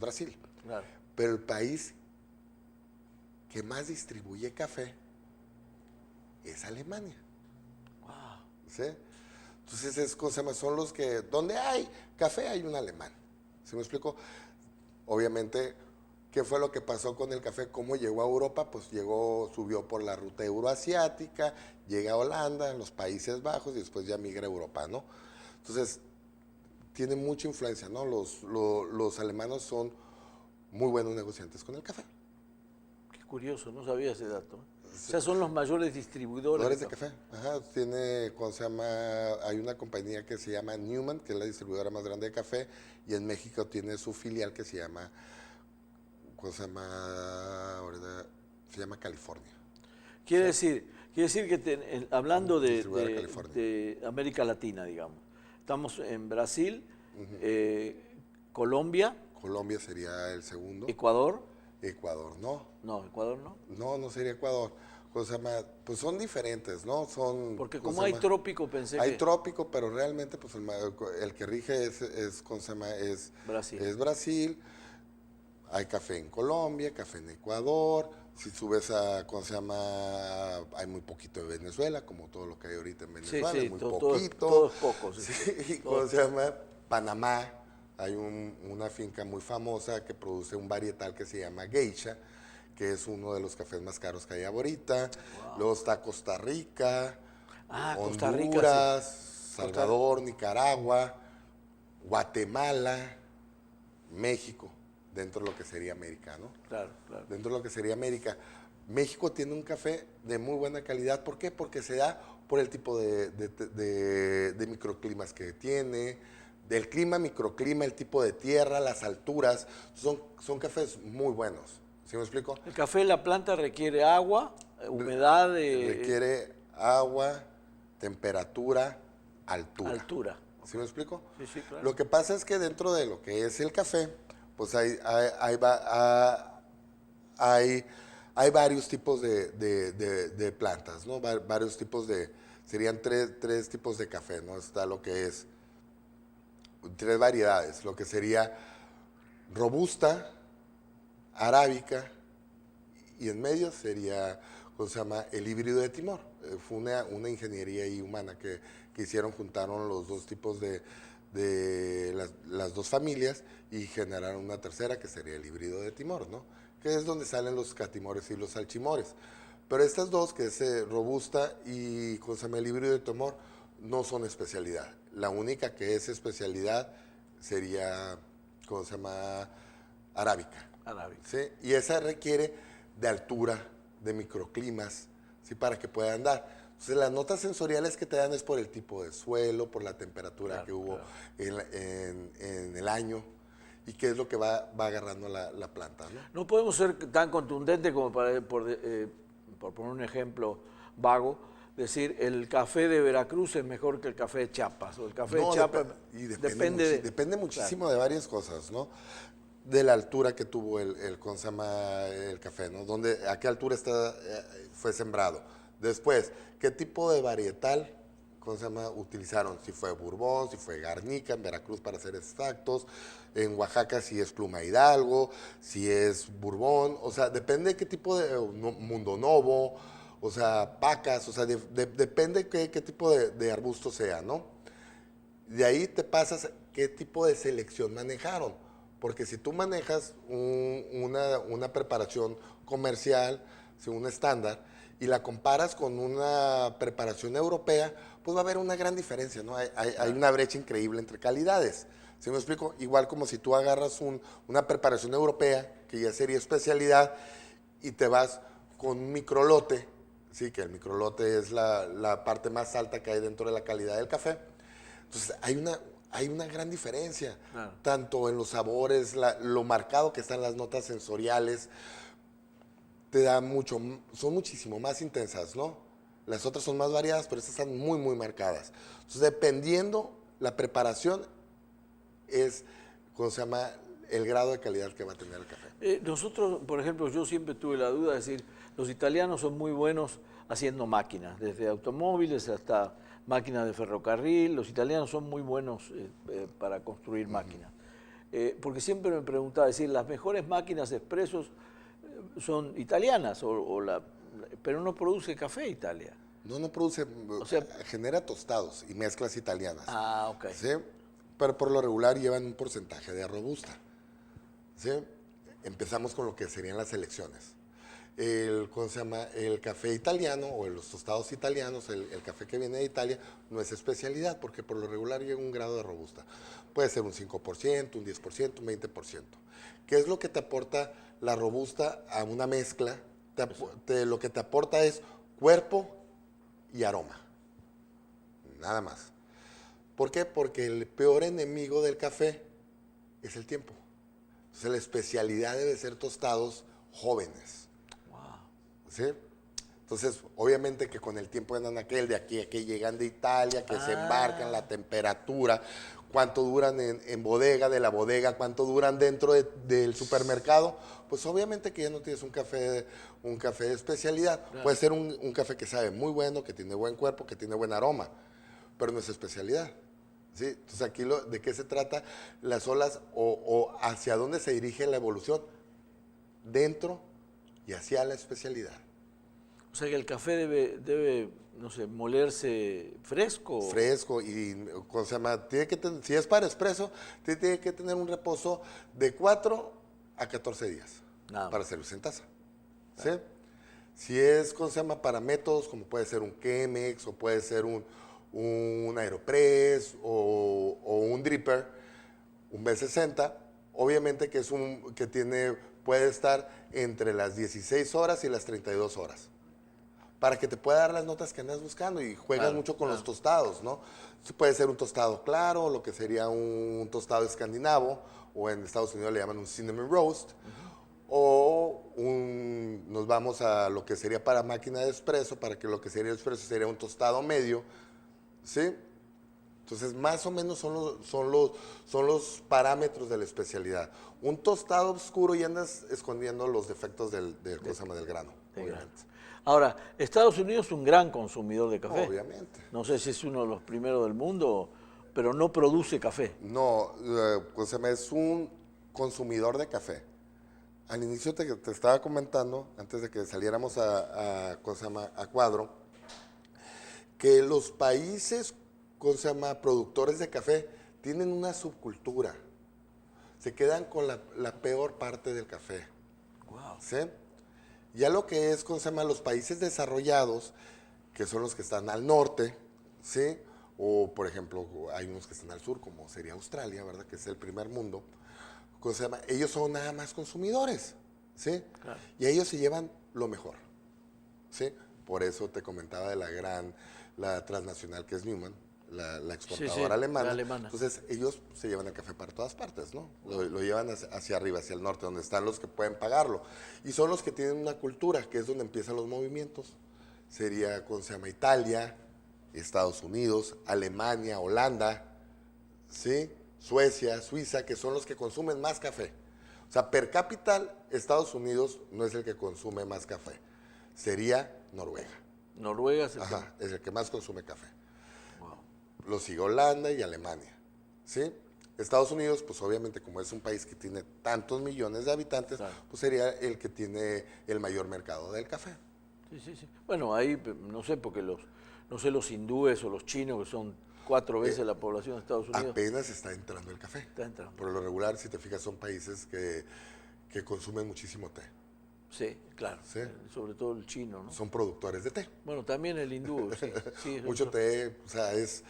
Brasil. Claro. Pero el país que más distribuye café es Alemania. Wow. ¿Sí? Entonces, son los que, donde hay café hay un alemán. ¿Sí me explico? Obviamente, ¿qué fue lo que pasó con el café? ¿Cómo llegó a Europa? Pues subió por la ruta euroasiática, llega a Holanda, los Países Bajos y después ya migra a Europa, ¿no? Entonces, tiene mucha influencia, ¿no? Los alemanes son muy buenos negociantes con el café. Qué curioso, no sabía ese dato. O sea, son los mayores distribuidores De café. Ajá, hay una compañía que se llama Newman, que es la distribuidora más grande de café, y en México tiene su filial que se llama, se llama California. Quiere decir que hablando Distribuidora California. de América Latina, digamos, estamos en Brasil, Colombia, Colombia sería el segundo. Ecuador. Ecuador, ¿no? No, Ecuador no. No sería Ecuador. Pues son diferentes, ¿no? Porque como hay trópico, pensé hay que... trópico, pero realmente pues el que rige es Brasil. Es Brasil. Hay café en Colombia, café en Ecuador. Si subes hay muy poquito de Venezuela, como todo lo que hay ahorita en Venezuela, Sí, muy todo poquito. es poco. Sí. Sí, Panamá. Hay una finca muy famosa que produce un varietal que se llama Geisha, que es uno de los cafés más caros que hay ahorita. Wow. Luego está Costa Rica. Costa Rica, Honduras, Salvador, Nicaragua, Guatemala, México, dentro de lo que sería América, ¿no? Claro, claro. Dentro de lo que sería América. México tiene un café de muy buena calidad. ¿Por qué? Porque se da por el tipo de microclimas que tiene, del clima, microclima, el tipo de tierra, las alturas. Son cafés muy buenos. ¿Sí me explico? El café, la planta requiere agua, humedad. Requiere agua, temperatura, altura. Altura. ¿Sí me explico? Sí, sí, claro. Lo que pasa es que dentro de lo que es el café, pues hay varios tipos de plantas, ¿no? Varios tipos serían tres tipos de café, ¿no? Está lo que es, 3 variedades, lo que sería robusta, arábica, y en medio sería, ¿cómo se llama? El híbrido de Timor. Fue una ingeniería ahí humana que hicieron, juntaron los dos tipos de las dos familias y generaron una tercera que sería el híbrido de Timor, ¿no? Que es donde salen los catimores y los salchimores. Pero estas dos, que es robusta y ¿cómo se llama? El híbrido de Timor, no son especialidad. La única que es especialidad sería, ¿cómo se llama? Arábica. Arábica. ¿Sí? Y esa requiere de altura, de microclimas, ¿sí? Para que pueda andar. Entonces, las notas sensoriales que te dan es por el tipo de suelo, por la temperatura que hubo en el año y qué es lo que va agarrando la planta, ¿no? No podemos ser tan contundentes como por poner un ejemplo vago, decir el café de Veracruz es mejor que el café de Chiapas, o el café de Chiapas depende muchísimo de varias cosas, ¿no? De la altura que tuvo ¿cómo se llama? El café, ¿no? ¿A qué altura fue sembrado? Después, ¿qué tipo de varietal, ¿cómo se llama? Utilizaron? Si fue Bourbon, si fue Garnica, en Veracruz para ser exactos, en Oaxaca si es Pluma Hidalgo, si es Bourbon, o sea, depende de qué tipo de Mundo Novo, o sea, Pacas, o sea, depende qué tipo de arbusto sea, ¿no? De ahí te pasas qué tipo de selección manejaron, porque si tú manejas una preparación comercial, un estándar, y la comparas con una preparación europea, pues va a haber una gran diferencia, ¿no? Hay una brecha increíble entre calidades. ¿Sí me explico? Igual como si tú agarras una preparación europea, que ya sería especialidad, y te vas con un microlote, ¿sí? Que el microlote es la parte más alta que hay dentro de la calidad del café. Entonces, hay una gran diferencia, claro, tanto en los sabores, lo marcado que están las notas sensoriales, te da son muchísimo más intensas, ¿no? Las otras son más variadas, pero estas están muy, muy marcadas. Entonces, dependiendo la preparación, es, ¿cómo se llama? El grado de calidad que va a tener el café. Nosotros, por ejemplo, yo siempre tuve la duda de decir, los italianos son muy buenos haciendo máquinas, desde automóviles hasta máquinas de ferrocarril. Los italianos son muy buenos para construir máquinas. Porque siempre me preguntaba, decir, las mejores máquinas de expresos son italianas, pero no produce café Italia. No produce, o sea, genera tostados y mezclas italianas. Ah, ok. ¿Sí? Pero por lo regular llevan un porcentaje de robusta. ¿Sí? Empezamos con lo que serían las selecciones. ¿Cómo se llama? El café italiano o los tostados italianos, el café que viene de Italia, no es especialidad porque por lo regular llega un grado de robusta. Puede ser un 5%, un 10%, un 20%. ¿Qué es lo que te aporta la robusta a una mezcla? Lo que te aporta es cuerpo y aroma. Nada más. ¿Por qué? Porque el peor enemigo del café es el tiempo. Entonces la especialidad debe ser tostados jóvenes. Wow. ¿Sí? Entonces, obviamente que con el tiempo andan aquel de aquí a que llegan de Italia, que se embarcan, la temperatura, cuánto duran en bodega, de la bodega, cuánto duran dentro del supermercado, pues obviamente que ya no tienes un café de especialidad. Claro. Puede ser un café que sabe muy bueno, que tiene buen cuerpo, que tiene buen aroma, pero no es especialidad. ¿Sí? Entonces aquí ¿de qué se trata? Las olas o hacia dónde se dirige la evolución, dentro y hacia la especialidad. O sea que el café debe no sé, molerse fresco. Fresco y, ¿cómo se llama? Si es para expreso, tiene que tener un reposo de 4 a 14 días para servirse en taza. ¿Sí? Si es, ¿cómo se llama? Para métodos, como puede ser un Chemex, o puede ser un Aeropress, o un Dripper, un B60, obviamente que puede estar entre las 16 horas y las 32 horas, para que te pueda dar las notas que andas buscando, y juegas mucho con los tostados, ¿no? Puede ser un tostado claro, lo que sería un tostado escandinavo, o en Estados Unidos le llaman un cinnamon roast, o nos vamos a lo que sería para máquina de espresso, para que lo que sería el espresso sería un tostado medio, ¿sí? Entonces, más o menos son los parámetros de la especialidad. Un tostado oscuro y andas escondiendo los defectos del grano, obviamente. Ahora, Estados Unidos es un gran consumidor de café. Obviamente. No sé si es uno de los primeros del mundo, pero no produce café. No, es un consumidor de café. Al inicio te estaba comentando, antes de que saliéramos a cuadro, que los países productores de café tienen una subcultura. Se quedan con la peor parte del café. Wow. ¿Sí? Ya lo que es, los países desarrollados, que son los que están al norte, ¿sí? O, por ejemplo, hay unos que están al sur, como sería Australia, ¿verdad? Que es el primer mundo. Ellos son nada más consumidores, ¿sí? Claro. Y ellos se llevan lo mejor, ¿sí? Por eso te comentaba de la transnacional que es Newman, la exportadora alemana. La alemana. Entonces, ellos se llevan el café para todas partes, ¿no? Lo llevan hacia arriba, hacia el norte, donde están los que pueden pagarlo. Y son los que tienen una cultura, que es donde empiezan los movimientos. Sería, Italia, Estados Unidos, Alemania, Holanda, ¿sí? Suecia, Suiza, que son los que consumen más café. O sea, per cápita, Estados Unidos no es el que consume más café. Sería Noruega. Noruega es el que más consume café. Wow. Lo sigue Holanda y Alemania, ¿sí? Estados Unidos, pues obviamente como es un país que tiene tantos millones de habitantes, claro, pues sería el que tiene el mayor mercado del café. Sí. Bueno, ahí no sé, porque los hindúes o los chinos, que son 4 veces la población de Estados Unidos. Apenas está entrando el café. Está entrando. Por lo regular, si te fijas, son países que consumen muchísimo té. Sí, claro. ¿Sí? Sobre todo el chino, ¿no? Son productores de té. Bueno, también el hindú, sí. Mucho té, o sea, es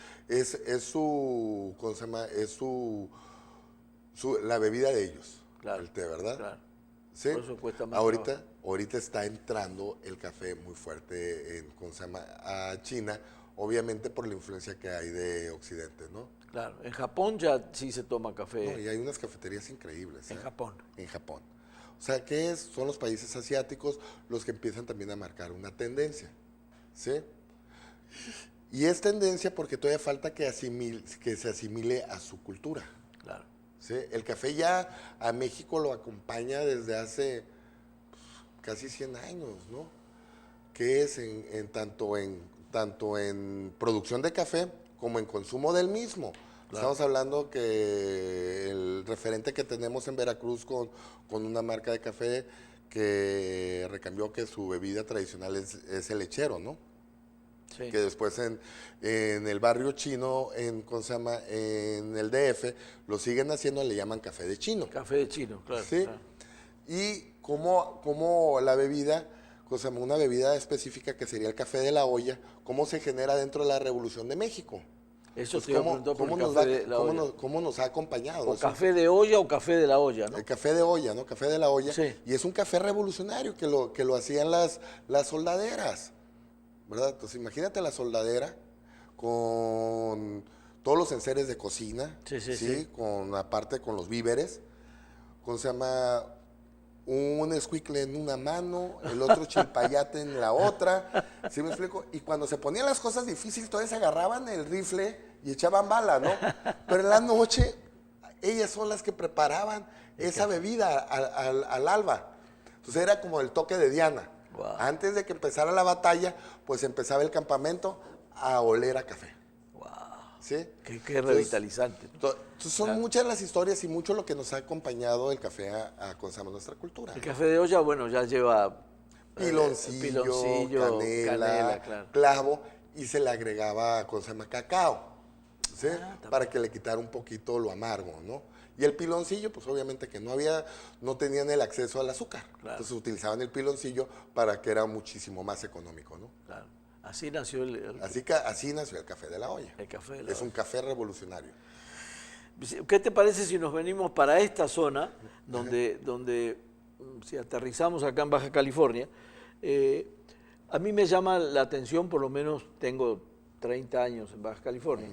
su, ¿cómo se llama? Es la bebida de ellos, claro, el té, ¿verdad? Claro. ¿Sí? Por eso cuesta más ahorita está entrando el café muy fuerte a China, obviamente por la influencia que hay de Occidente, ¿no? Claro, en Japón ya sí se toma café. No, y hay unas cafeterías increíbles. En Japón. En Japón. O sea, son los países asiáticos los que empiezan también a marcar una tendencia, ¿sí? Y es tendencia porque todavía falta que se asimile a su cultura. Claro. ¿Sí? El café ya a México lo acompaña desde hace casi 100 años, ¿no? Que es tanto en producción de café como en consumo del mismo. Claro. Estamos hablando que el referente que tenemos en Veracruz con una marca de café que recambió que su bebida tradicional es el lechero, ¿no? Sí. Que después en el barrio chino, en el DF, lo siguen haciendo, le llaman café de chino. Café de chino, claro. ¿Sí? Claro. Y como la bebida, una bebida específica que sería el café de la olla, cómo se genera dentro de la Revolución de México. Eso te preguntó por el café de la olla. ¿Cómo nos ha acompañado? O café de olla o café de la olla, ¿no? El café de olla, ¿no? Café de la olla. Sí. Y es un café revolucionario que lo hacían las soldaderas, ¿verdad? Entonces imagínate la soldadera con todos los enseres de cocina, sí. Aparte con los víveres, un escuicle en una mano, el otro chilpayate en la otra, ¿sí me explico? Y cuando se ponían las cosas difíciles, todas se agarraban el rifle y echaban bala, ¿no? Pero en la noche, ellas son las que preparaban esa bebida al alba. Entonces era como el toque de Diana. Wow. Antes de que empezara la batalla, pues empezaba el campamento a oler a café. ¿Sí? Qué revitalizante. Entonces son muchas las historias y mucho lo que nos ha acompañado el café a nuestra cultura. El café de olla, bueno, ya lleva piloncillo, canela, claro, clavo, y se le agregaba cacao, ¿sí? Para que le quitara un poquito lo amargo, ¿no? Y el piloncillo, pues obviamente que no tenían el acceso al azúcar. Claro. Entonces utilizaban el piloncillo para que era muchísimo más económico, ¿no? Claro. Así nació Así nació el café de la olla. el café de la Es un café revolucionario. ¿Qué te parece si nos venimos para esta zona, donde si aterrizamos acá en Baja California? A mí me llama la atención, por lo menos tengo 30 años en Baja California,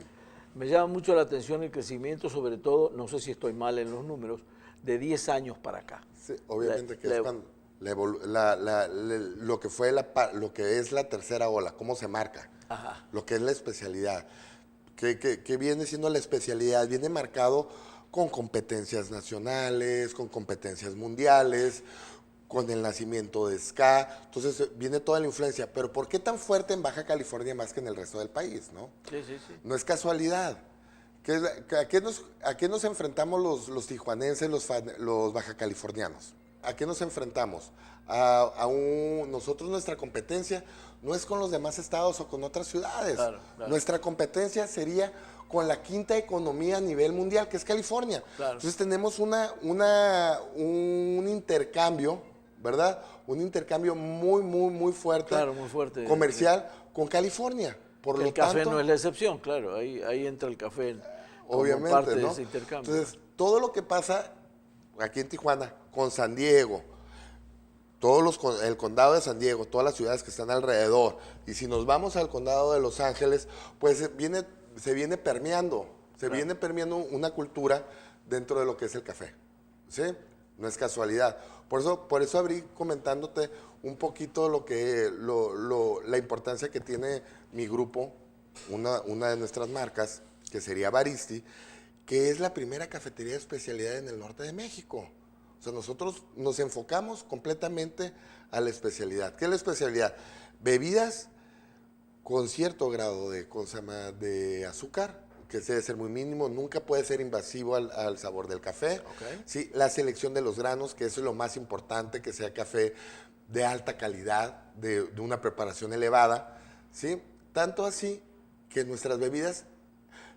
me llama mucho la atención el crecimiento, sobre todo, no sé si estoy mal en los números, de 10 años para acá. Sí, obviamente que es cuando lo que es la tercera ola, cómo se marca, Ajá. lo que es la especialidad. ¿Qué viene siendo la especialidad? Viene marcado con competencias nacionales, con competencias mundiales, con el nacimiento de SCA. Entonces viene toda la influencia. Pero ¿por qué tan fuerte en Baja California más que en el resto del país? ¿No? Sí. No es casualidad. ¿A qué nos enfrentamos los tijuanenses, los baja californianos? ¿A qué nos enfrentamos? Nosotros, nuestra competencia no es con los demás estados o con otras ciudades. Claro. Nuestra competencia sería con la quinta economía a nivel mundial, que es California. Claro. Entonces tenemos un intercambio, ¿verdad? Un intercambio muy fuerte, Claro, muy fuerte. comercial con California. Por lo el café tanto, no es la excepción, claro, ahí entra el café como obviamente, parte ¿no? de ese intercambio. Entonces, todo lo que pasa aquí en Tijuana, con San Diego, el condado de San Diego, todas las ciudades que están alrededor, y si nos vamos al condado de Los Ángeles, pues se viene permeando una cultura dentro de lo que es el café, ¿sí? No es casualidad. Por eso abrí comentándote un poquito la importancia que tiene mi grupo, una de nuestras marcas, que sería Baristi, que es la primera cafetería de especialidad en el norte de México. O sea, nosotros nos enfocamos completamente a la especialidad. ¿Qué es la especialidad? Bebidas con cierto grado de azúcar, que debe ser muy mínimo, nunca puede ser invasivo al sabor del café. Okay. Sí, la selección de los granos, que eso es lo más importante, que sea café de alta calidad, de una preparación elevada. ¿Sí? Tanto así que nuestras bebidas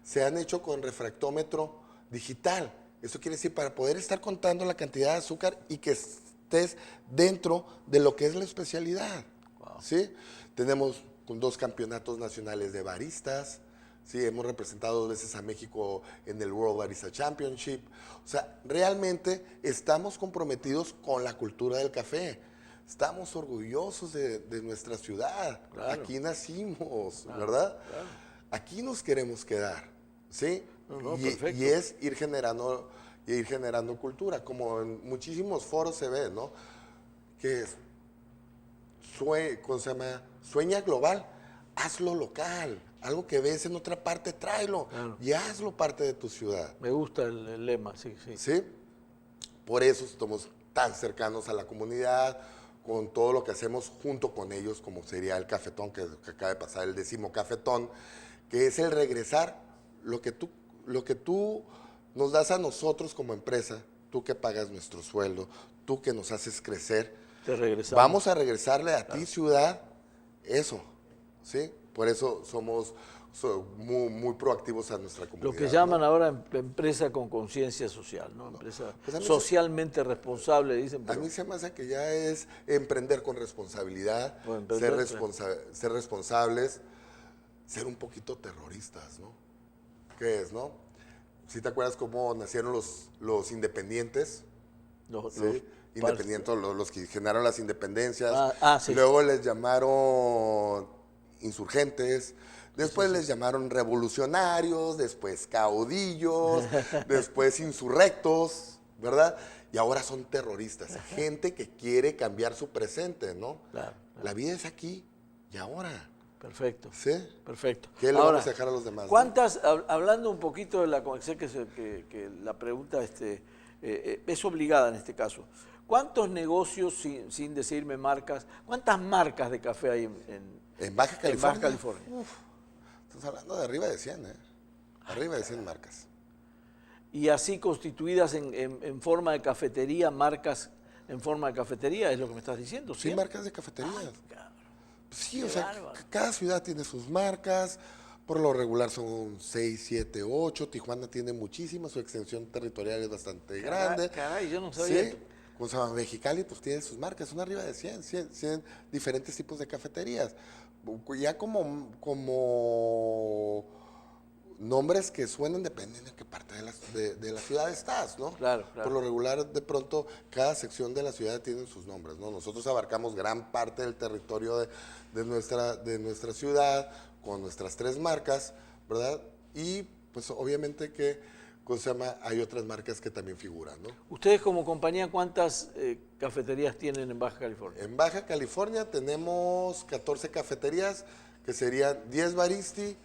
se han hecho con refractómetro digital. Eso quiere decir para poder estar contando la cantidad de azúcar y que estés dentro de lo que es la especialidad. Wow. ¿Sí? Tenemos 2 campeonatos nacionales de baristas. Sí, hemos representado 2 veces a México en el World Barista Championship. O sea, realmente estamos comprometidos con la cultura del café. Estamos orgullosos de nuestra ciudad. Claro. Aquí nacimos, claro, ¿verdad? Claro. Aquí nos queremos quedar, ¿sí? Perfecto. Y es ir generando cultura, como en muchísimos foros se ve, ¿no? Que es, sueña global, hazlo local. Algo que ves en otra parte, tráelo, claro, y hazlo parte de tu ciudad. Me gusta el lema, sí. ¿Sí? Por eso estamos tan cercanos a la comunidad, con todo lo que hacemos junto con ellos, como sería el cafetón, que acaba de pasar el 10º cafetón, que es el regresar lo que tú nos das a nosotros como empresa, tú que pagas nuestro sueldo, tú que nos haces crecer. Te regresamos. Vamos a regresarle a ti, ciudad, eso, ¿sí? Por eso somos muy proactivos a nuestra comunidad. Lo que llaman, ¿no?, ahora empresa con conciencia social, ¿no? Empresa socialmente responsable, dicen. Pero a mí se me hace que ya es emprender con responsabilidad, ser responsables, ser un poquito terroristas, ¿no? ¿Qué es, no? ¿Sí te acuerdas cómo nacieron los independientes? ¿Sí? Los que generaron las independencias. Sí. Luego les llamaron insurgentes, después les llamaron revolucionarios, después caudillos, después insurrectos, ¿verdad? Y ahora son terroristas, gente que quiere cambiar su presente, ¿no? Claro. La vida es aquí y ahora. Perfecto. ¿Sí? Perfecto. ¿Qué le vamos a dejar a los demás? ¿Cuántas, hablando un poquito de sé que la pregunta es obligada en este caso, ¿cuántos negocios, sin decirme marcas, cuántas marcas de café hay en Baja California? En Baja California. Estás hablando de arriba de 100, ¿eh? Arriba de 100 marcas. Y así constituidas en forma de cafetería, marcas en forma de cafetería, es lo que me estás diciendo, ¿sí? Sí, marcas de cafetería. Ay, Sí, o sea, cada ciudad tiene sus marcas, Por lo regular son 6, 7, 8. Tijuana tiene muchísima, su extensión territorial es bastante grande. Caray, yo no sabía. Sí. Con San Mexicali pues tiene sus marcas, son arriba de 100 diferentes tipos de cafeterías. Ya como nombres que suenan dependiendo de qué parte de la ciudad estás, ¿no? Claro. Por lo regular, de pronto, cada sección de la ciudad tiene sus nombres, ¿no? Nosotros abarcamos gran parte del territorio de nuestra ciudad con nuestras 3 marcas, ¿verdad? Y pues obviamente que, ¿cómo se llama? Hay otras marcas que también figuran, ¿no? Ustedes como compañía, ¿cuántas cafeterías tienen en Baja California? En Baja California tenemos 14 cafeterías, que serían 10 Baristi,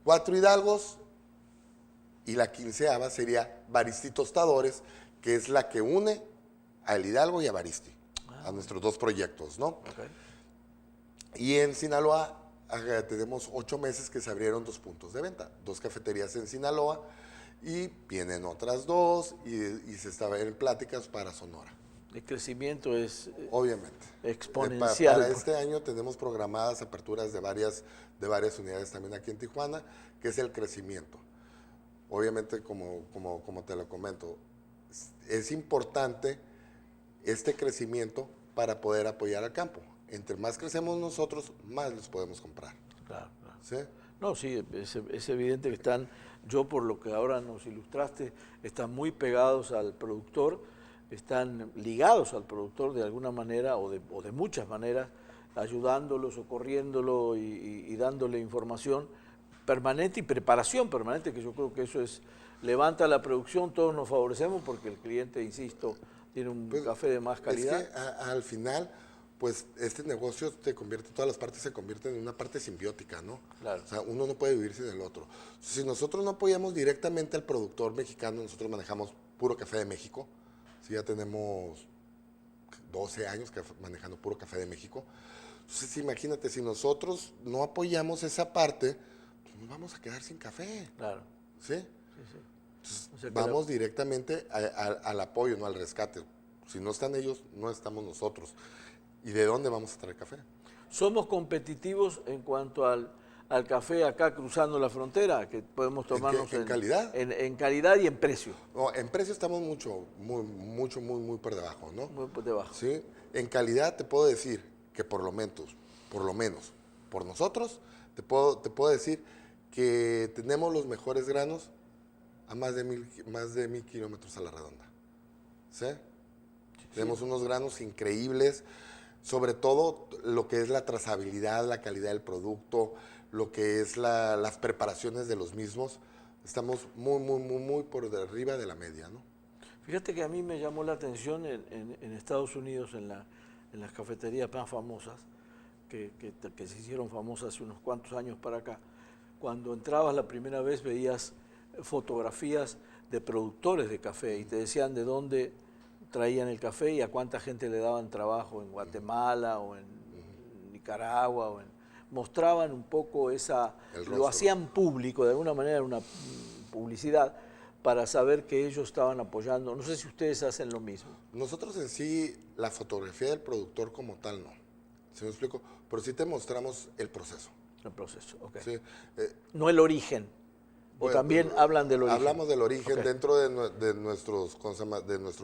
4 Hidalgos, y la 15ª sería Baristi Tostadores, que es la que une al Hidalgo y a Baristi, a nuestros 2 proyectos, ¿no? Okay. Y en Sinaloa tenemos 8 meses que se abrieron 2 puntos de venta, 2 cafeterías en Sinaloa, y vienen otras 2 y se está en pláticas para Sonora. El crecimiento es Obviamente. exponencial. Para este año tenemos programadas aperturas de varias unidades también aquí en Tijuana, que es el crecimiento. Obviamente, como te lo comento, es importante este crecimiento para poder apoyar al campo. Entre más crecemos nosotros, más les podemos comprar. Claro. ¿Sí? No, sí, es evidente que están, yo por lo que ahora nos ilustraste, están muy pegados al productor, están ligados al productor de alguna manera o de muchas maneras, ayudándolo, socorriéndolo y dándole información permanente y preparación permanente, que yo creo que eso levanta la producción, todos nos favorecemos porque el cliente, insisto, tiene un café de más calidad. Es que al final, pues este negocio todas las partes se convierten en una parte simbiótica, ¿no? Claro. O sea, uno no puede vivir sin el otro. Si nosotros no apoyamos directamente al productor mexicano, nosotros manejamos puro café de México, sí, ya tenemos 12 años manejando puro café de México. Entonces, imagínate, si nosotros no apoyamos esa parte, pues nos vamos a quedar sin café. Claro. ¿Sí? Sí. Entonces, O sea que vamos directamente al apoyo, no al rescate. Si no están ellos, no estamos nosotros. ¿Y de dónde vamos a traer café? ¿Somos competitivos en cuanto al café acá cruzando la frontera, que podemos tomarnos ¿En calidad? En calidad y en precio? No, en precio estamos muy por debajo, ¿no? Muy por debajo. Sí. En calidad te puedo decir que por lo menos, por nosotros, te puedo decir que tenemos los mejores granos a más de 1000 kilómetros a la redonda. ¿Sí? Tenemos unos granos increíbles, sobre todo lo que es la trazabilidad, la calidad del producto, lo que es las preparaciones de los mismos. Estamos muy por arriba de la media, ¿no? Fíjate que a mí me llamó la atención en Estados Unidos, en las cafeterías más famosas, que se hicieron famosas hace unos cuantos años para acá. Cuando entrabas la primera vez veías fotografías de productores de café y te decían de dónde traían el café y a cuánta gente le daban trabajo en Guatemala o en Nicaragua. Mostraban un poco lo hacían público, de alguna manera una publicidad para saber que ellos estaban apoyando. No sé si ustedes hacen lo mismo. Nosotros en sí, la fotografía del productor como tal no, ¿sí me explico? Pero sí te mostramos el proceso. El proceso, ok. Sí, no el origen. O también hablan del origen. Hablamos del origen, okay. Dentro de nuestro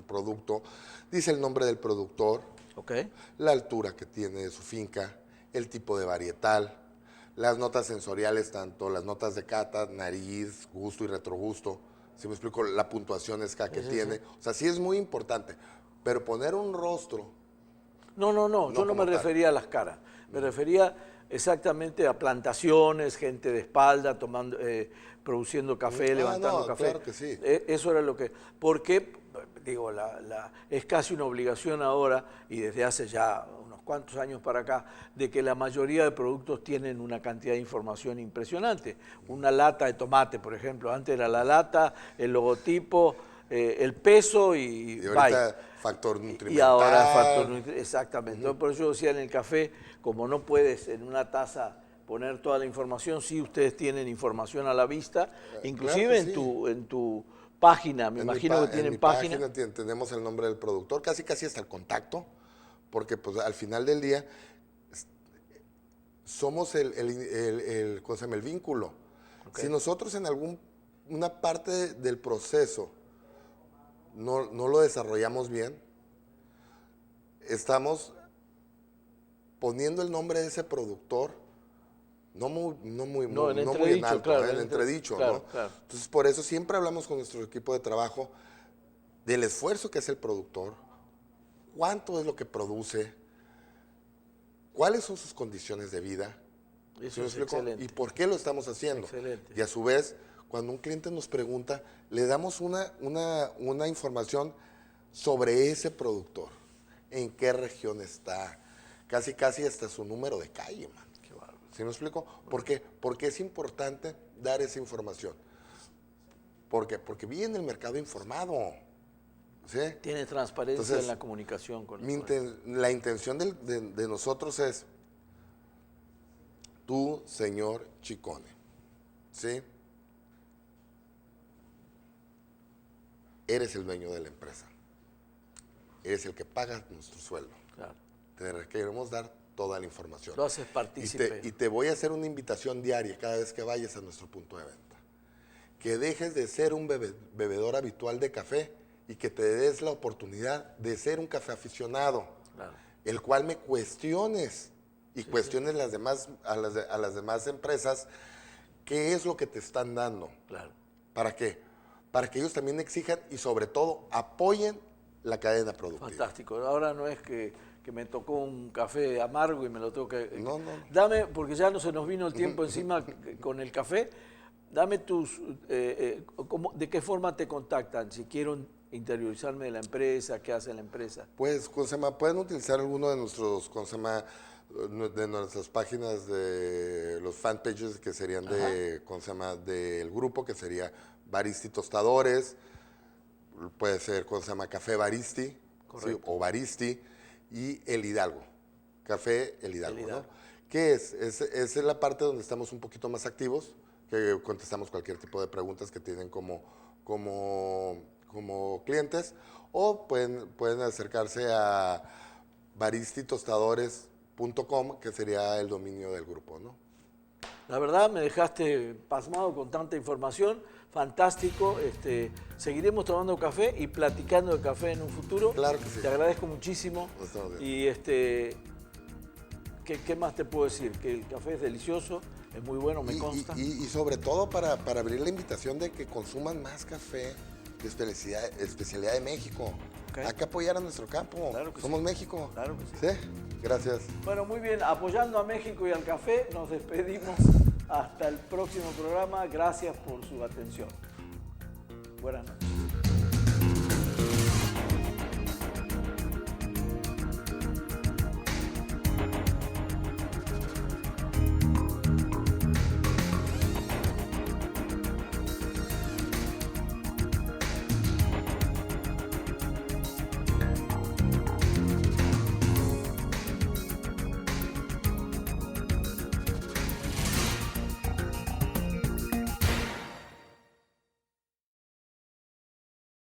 producto. Dice el nombre del productor, okay. La altura que tiene su finca, el tipo de varietal, las notas sensoriales, tanto las notas de cata, nariz, gusto y retrogusto. ¿Sí me explico? La puntuación esca que tiene. Sí. O sea, sí es muy importante. Pero poner un rostro... No, yo no me refería a las caras. Me refería exactamente a plantaciones, gente de espalda produciendo café, levantando café. Claro que sí. Eso era lo que... Porque, digo, es casi una obligación ahora, y desde hace ya unos cuantos años para acá, de que la mayoría de productos tienen una cantidad de información impresionante. Una lata de tomate, por ejemplo, antes era la lata, el logotipo, el peso y ahorita factor nutrimental. Y ahora factor nutrimental, exactamente. Entonces, por eso yo decía en el café, como no puedes en una taza poner toda la información, sí ustedes tienen información a la vista, inclusive claro en tu página, me imagino que tienen página. Tenemos el nombre del productor, casi hasta el contacto, porque pues al final del día somos ¿cómo se llama? El vínculo. Okay. Si nosotros en una parte del proceso no lo desarrollamos bien, estamos poniendo el nombre de ese productor no muy en alto, claro, en entredicho, claro, ¿no? claro. Entonces, por eso siempre hablamos con nuestro equipo de trabajo del esfuerzo que hace el productor, cuánto es lo que produce, cuáles son sus condiciones de vida, Eso es excelente. y por qué lo estamos haciendo. Excelente. Y a su vez, cuando un cliente nos pregunta, le damos una información sobre ese productor, en qué región está, casi hasta su número de calle, man. Qué bárbaro. ¿Sí me explico? ¿Por qué? Porque es importante dar esa información. ¿Por qué? Porque viene el mercado informado. ¿Sí? Tiene transparencia. Entonces, en la comunicación con la intención de nosotros es, tú, señor Ciccone, ¿sí? Eres el dueño de la empresa. Eres el que paga nuestro sueldo. Claro. Te queremos dar toda la información. Lo haces partícipe. Y te voy a hacer una invitación diaria cada vez que vayas a nuestro punto de venta. Que dejes de ser un bebedor habitual de café y que te des la oportunidad de ser un café aficionado, Claro. el cual me cuestiones y cuestiones a las demás empresas qué es lo que te están dando. Claro. ¿Para qué? Para que ellos también exijan y sobre todo apoyen la cadena productiva. Fantástico. Ahora no es que me tocó un café amargo y me lo tengo que... No. Dame, porque ya no se nos vino el tiempo encima con el café, dame ¿de qué forma te contactan? Si quiero interiorizarme de la empresa, ¿qué hace la empresa? Pues, pueden utilizar alguno de de nuestras páginas, de los fanpages que serían del grupo, que sería Baristi Tostadores, puede ser, Café Baristi, ¿sí? O Baristi, y El Hidalgo, Café El Hidalgo, ¿no? ¿Qué es? Es la parte donde estamos un poquito más activos, que contestamos cualquier tipo de preguntas que tienen como clientes, o pueden acercarse a baristitostadores.com, que sería el dominio del grupo, ¿no? La verdad me dejaste pasmado con tanta información, fantástico. Seguiremos tomando café y platicando de café en un futuro. Claro que sí. Te agradezco muchísimo. Y ¿qué más te puedo decir? Que el café es delicioso, es muy bueno, me consta. Y sobre todo para abrir la invitación de que consuman más café de especialidad de México. Okay. Hay que apoyar a nuestro campo. Claro que Somos sí. México. Claro que sí. ¿Sí? Gracias. Bueno, muy bien. Apoyando a México y al café, nos despedimos hasta el próximo programa. Gracias por su atención. Buenas noches.